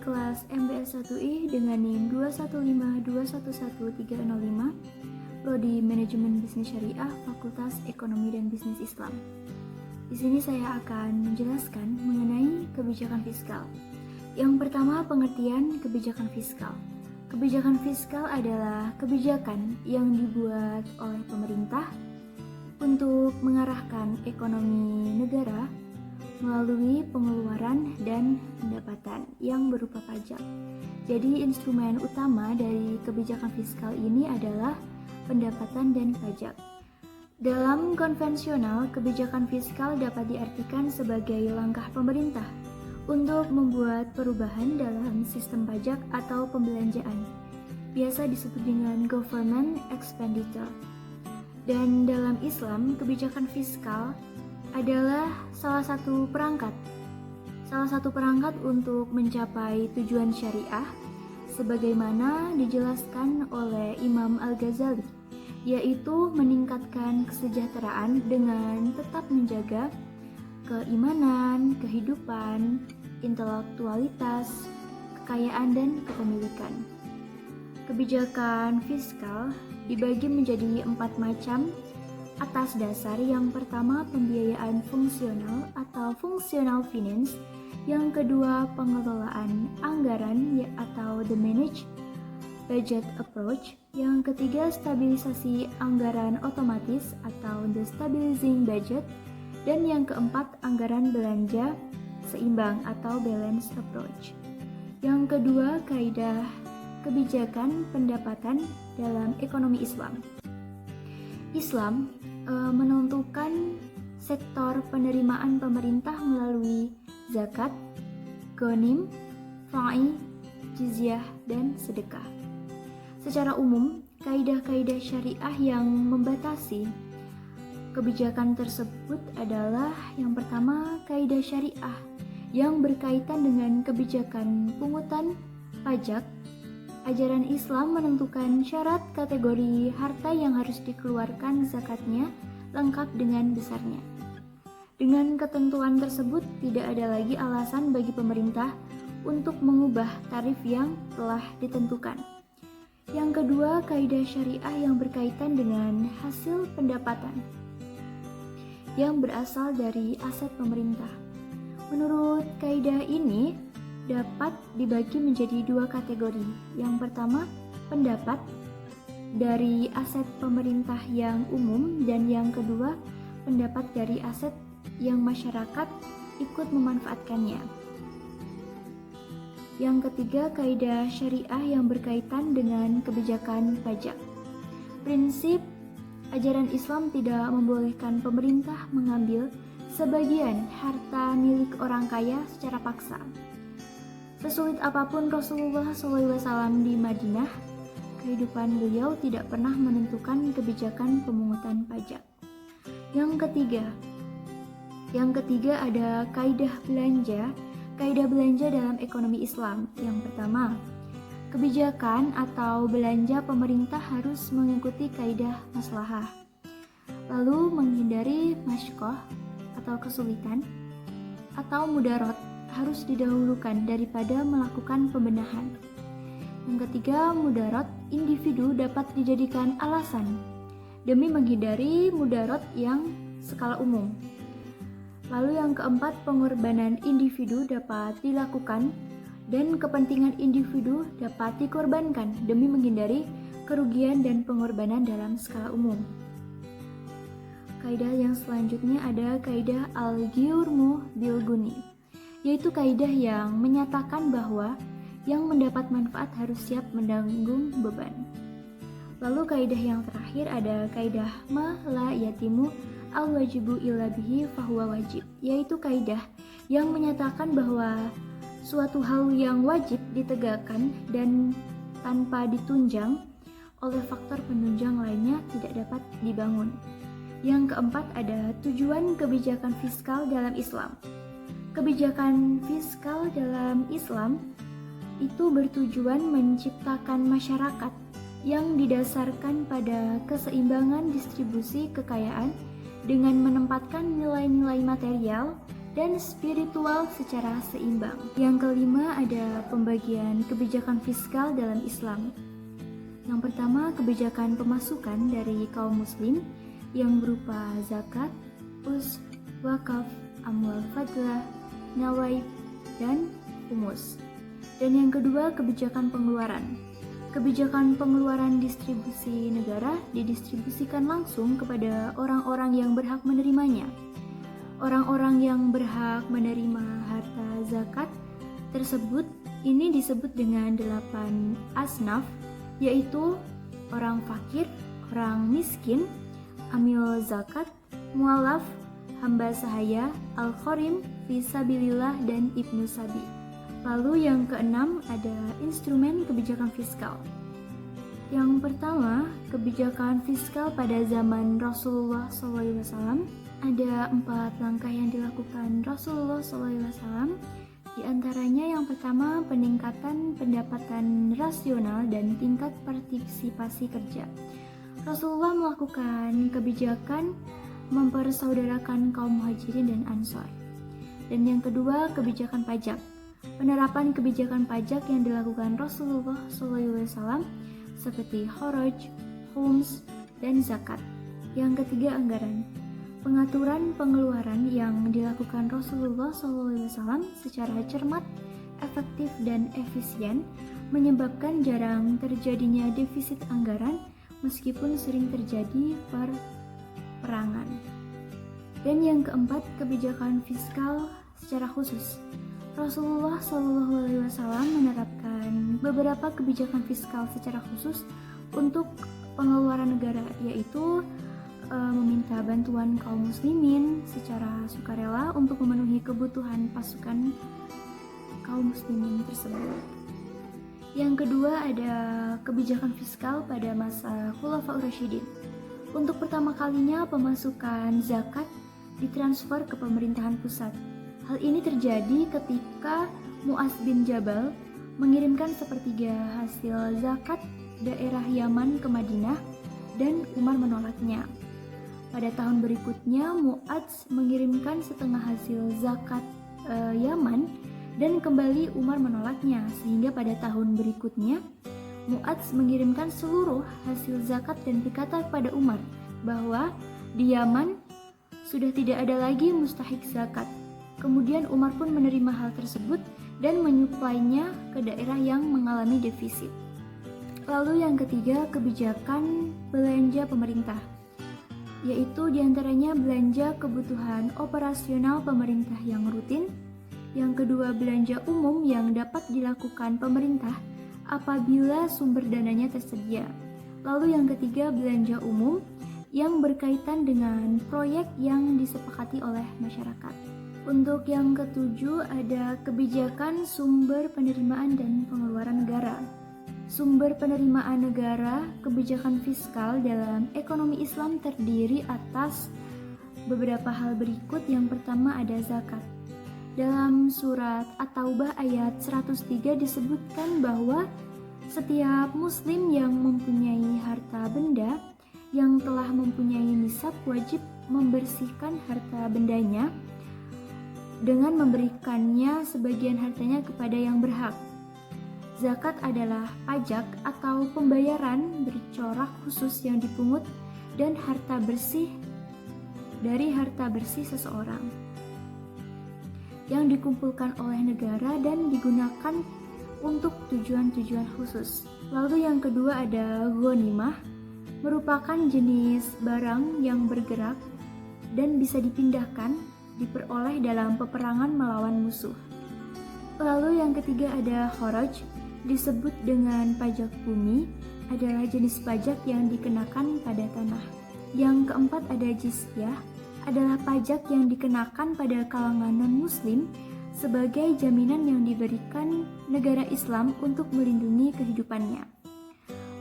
kelas MBS 1I dengan NIM 215211305, Prodi Manajemen Bisnis Syariah, Fakultas Ekonomi dan Bisnis Islam. Di sini saya akan menjelaskan mengenai kebijakan fiskal. Yang pertama, pengertian kebijakan fiskal. Kebijakan fiskal adalah kebijakan yang dibuat oleh pemerintah untuk mengarahkan ekonomi negara melalui pengeluaran dan pendapatan yang berupa pajak. Jadi instrumen utama dari kebijakan fiskal ini adalah pendapatan dan pajak. Dalam konvensional, kebijakan fiskal dapat diartikan sebagai langkah pemerintah untuk membuat perubahan dalam sistem pajak atau pembelanjaan, biasa disebut dengan government expenditure. Dan dalam Islam, kebijakan fiskal adalah salah satu perangkat untuk mencapai tujuan syariah sebagaimana dijelaskan oleh Imam Al-Ghazali, yaitu meningkatkan kesejahteraan dengan tetap menjaga keimanan, kehidupan, intelektualitas, kekayaan, dan kepemilikan. Kebijakan fiskal dibagi menjadi 4 macam atas dasar yang pertama pembiayaan fungsional atau functional finance, yang kedua pengelolaan anggaran atau the managed budget approach, yang ketiga stabilisasi anggaran otomatis atau the stabilizing budget, dan yang keempat anggaran belanja seimbang atau balanced approach. Yang kedua, kaidah kebijakan pendapatan dalam ekonomi Islam. Islam menentukan sektor penerimaan pemerintah melalui zakat, ghanim, fa'i, jizyah, dan sedekah. Secara umum, kaidah-kaidah syariah yang membatasi kebijakan tersebut adalah yang pertama, kaidah syariah yang berkaitan dengan kebijakan pungutan pajak. Ajaran Islam menentukan syarat kategori harta yang harus dikeluarkan zakatnya lengkap dengan besarnya. Dengan ketentuan tersebut, tidak ada lagi alasan bagi pemerintah untuk mengubah tarif yang telah ditentukan. Yang kedua, kaidah syariah yang berkaitan dengan hasil pendapatan yang berasal dari aset pemerintah. Menurut kaidah ini, dapat dibagi menjadi 2 kategori. Yang pertama, pendapat dari aset pemerintah yang umum, dan yang kedua, pendapat dari aset yang masyarakat ikut memanfaatkannya. Yang ketiga, kaidah syariah yang berkaitan dengan kebijakan pajak. Prinsip ajaran Islam tidak membolehkan pemerintah mengambil sebagian harta milik orang kaya secara paksa. Sesulit apapun Rasulullah SAW di Madinah, kehidupan beliau tidak pernah menentukan kebijakan pemungutan pajak. Yang ketiga ada kaidah belanja dalam ekonomi Islam. Yang pertama, kebijakan atau belanja pemerintah harus mengikuti kaidah maslahah, lalu menghindari masyqah atau kesulitan, atau mudarat harus didahulukan daripada melakukan pembenahan. Yang ketiga, mudarat individu dapat dijadikan alasan demi menghindari mudarat yang skala umum. Lalu yang keempat, pengorbanan individu dapat dilakukan dan kepentingan individu dapat dikorbankan demi menghindari kerugian dan pengorbanan dalam skala umum. Kaidah yang selanjutnya ada kaidah al-ghurmu bil guni, yaitu kaidah yang menyatakan bahwa yang mendapat manfaat harus siap menanggung beban. Lalu kaidah yang terakhir ada kaidah ma la yatimu al wajibu illa bihi fahuwa wajib, yaitu kaidah yang menyatakan bahwa suatu hal yang wajib ditegakkan dan tanpa ditunjang oleh faktor penunjang lainnya tidak dapat dibangun. Yang keempat ada tujuan kebijakan fiskal dalam Islam. Kebijakan fiskal dalam Islam itu bertujuan menciptakan masyarakat yang didasarkan pada keseimbangan distribusi kekayaan dengan menempatkan nilai-nilai material dan spiritual secara seimbang. Yang kelima ada pembagian kebijakan fiskal dalam Islam. Yang pertama, kebijakan pemasukan dari kaum muslim yang berupa zakat, wakaf, amwal fadlah, nawaib, dan humus. Dan yang kedua, kebijakan pengeluaran. Kebijakan pengeluaran distribusi negara didistribusikan langsung kepada orang-orang yang berhak menerimanya. Orang-orang yang berhak menerima harta zakat tersebut ini disebut dengan 8 asnaf, yaitu orang fakir, orang miskin, amil zakat, mualaf, hamba sahaya, al-khorim, fisabilillah, dan ibnu sabi. Lalu yang keenam ada instrumen kebijakan fiskal. Yang pertama, kebijakan fiskal pada zaman Rasulullah SAW. Ada 4 langkah yang dilakukan Rasulullah SAW. Di antaranya yang pertama, peningkatan pendapatan rasional dan tingkat partisipasi kerja. Rasulullah melakukan kebijakan mempersaudarakan kaum muhajirin dan ansor. Dan yang kedua, kebijakan pajak. Penerapan kebijakan pajak yang dilakukan Rasulullah SAW seperti kharaj, khums, dan zakat. Yang ketiga, anggaran. Pengaturan pengeluaran yang dilakukan Rasulullah SAW secara cermat, efektif, dan efisien menyebabkan jarang terjadinya defisit anggaran meskipun sering terjadi perangan. Dan yang keempat, kebijakan fiskal secara khusus. Rasulullah SAW menerapkan beberapa kebijakan fiskal secara khusus untuk pengeluaran negara, yaitu meminta bantuan kaum muslimin secara sukarela untuk memenuhi kebutuhan pasukan kaum muslimin tersebut. Yang kedua ada kebijakan fiskal pada masa Khulafaur Rasyidin. Untuk pertama kalinya pemasukan zakat ditransfer ke pemerintahan pusat. Hal ini terjadi ketika Mu'adz bin Jabal mengirimkan sepertiga hasil zakat daerah Yaman ke Madinah dan Umar menolaknya. Pada tahun berikutnya, Mu'adz mengirimkan setengah hasil zakat Yaman dan kembali Umar menolaknya, sehingga pada tahun berikutnya Mu'adz mengirimkan seluruh hasil zakat dan berkata kepada Umar bahwa di Yaman sudah tidak ada lagi mustahik zakat. Kemudian Umar pun menerima hal tersebut dan menyuplainya ke daerah yang mengalami defisit. Lalu yang ketiga, kebijakan belanja pemerintah, yaitu diantaranya belanja kebutuhan operasional pemerintah yang rutin. Yang kedua, belanja umum yang dapat dilakukan pemerintah apabila sumber dananya tersedia. Lalu yang ketiga, belanja umum yang berkaitan dengan proyek yang disepakati oleh masyarakat. Untuk yang ketujuh ada kebijakan sumber penerimaan dan pengeluaran negara. Sumber penerimaan negara, kebijakan fiskal dalam ekonomi Islam terdiri atas beberapa hal berikut. Yang pertama ada zakat. Dalam surat At-Taubah ayat 103 disebutkan bahwa setiap muslim yang mempunyai harta benda yang telah mempunyai nisab wajib membersihkan harta bendanya dengan memberikannya sebagian hartanya kepada yang berhak. Zakat adalah pajak atau pembayaran bercorak khusus yang dipungut dan harta bersih dari harta bersih seseorang yang dikumpulkan oleh negara dan digunakan untuk tujuan-tujuan khusus. Lalu yang kedua ada ghanimah, merupakan jenis barang yang bergerak dan bisa dipindahkan, diperoleh dalam peperangan melawan musuh. Lalu yang ketiga ada kharaj, disebut dengan pajak bumi, adalah jenis pajak yang dikenakan pada tanah. Yang keempat ada jizyah, adalah pajak yang dikenakan pada kalangan non-muslim sebagai jaminan yang diberikan negara Islam untuk melindungi kehidupannya.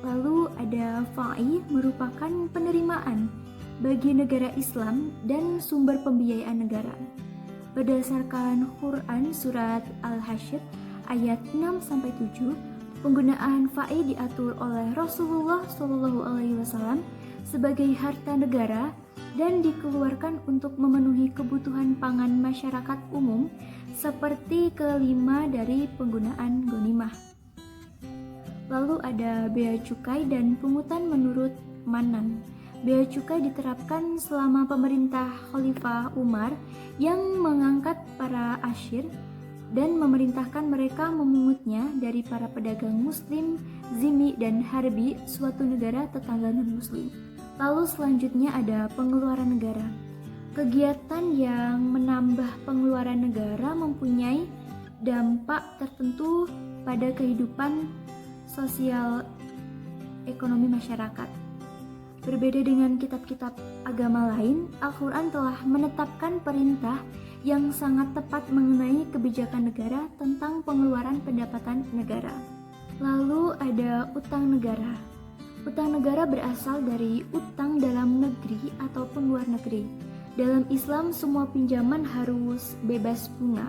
Lalu ada fa'i, merupakan penerimaan bagi negara Islam dan sumber pembiayaan negara. Berdasarkan Quran surat Al-Hasyr ayat 6-7, penggunaan fa'i diatur oleh Rasulullah SAW sebagai harta negara dan dikeluarkan untuk memenuhi kebutuhan pangan masyarakat umum seperti kelima dari penggunaan ghanimah. Lalu ada bea cukai dan pungutan menurut Manan. Bea cukai diterapkan selama pemerintah Khalifah Umar yang mengangkat para asyir dan memerintahkan mereka memungutnya dari para pedagang muslim, zimmi dan harbi suatu negara tetangga non-muslim. Lalu selanjutnya ada pengeluaran negara. Kegiatan yang menambah pengeluaran negara mempunyai dampak tertentu pada kehidupan sosial ekonomi masyarakat. Berbeda dengan kitab-kitab agama lain, Al-Quran telah menetapkan perintah yang sangat tepat mengenai kebijakan negara tentang pengeluaran pendapatan negara. Lalu ada utang negara. Utang negara berasal dari utang dalam negeri ataupun luar negeri. Dalam Islam, semua pinjaman harus bebas bunga.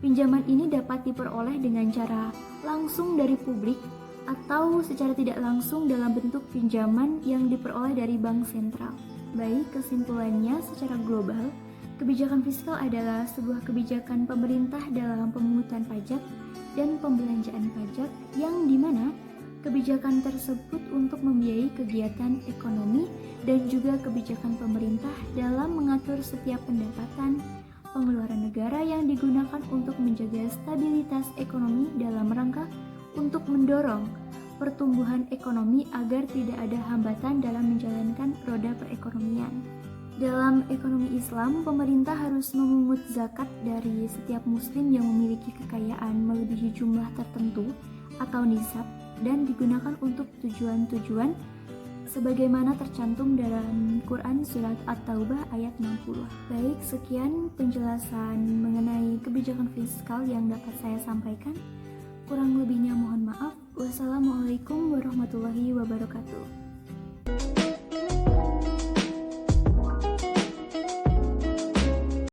Pinjaman ini dapat diperoleh dengan cara langsung dari publik atau secara tidak langsung dalam bentuk pinjaman yang diperoleh dari bank sentral. Baik, kesimpulannya secara global, kebijakan fiskal adalah sebuah kebijakan pemerintah dalam pemungutan pajak dan pembelanjaan pajak yang dimana kebijakan tersebut untuk membiayai kegiatan ekonomi dan juga kebijakan pemerintah dalam mengatur setiap pendapatan pengeluaran negara yang digunakan untuk menjaga stabilitas ekonomi dalam rangka untuk mendorong pertumbuhan ekonomi agar tidak ada hambatan dalam menjalankan roda perekonomian. Dalam ekonomi Islam, pemerintah harus memungut zakat dari setiap muslim yang memiliki kekayaan melebihi jumlah tertentu atau nisab dan digunakan untuk tujuan-tujuan sebagaimana tercantum dalam Quran Surat At-Taubah ayat 60. Baik, sekian penjelasan mengenai kebijakan fiskal yang dapat saya sampaikan. Kurang lebihnya mohon maaf. Wassalamualaikum warahmatullahi wabarakatuh.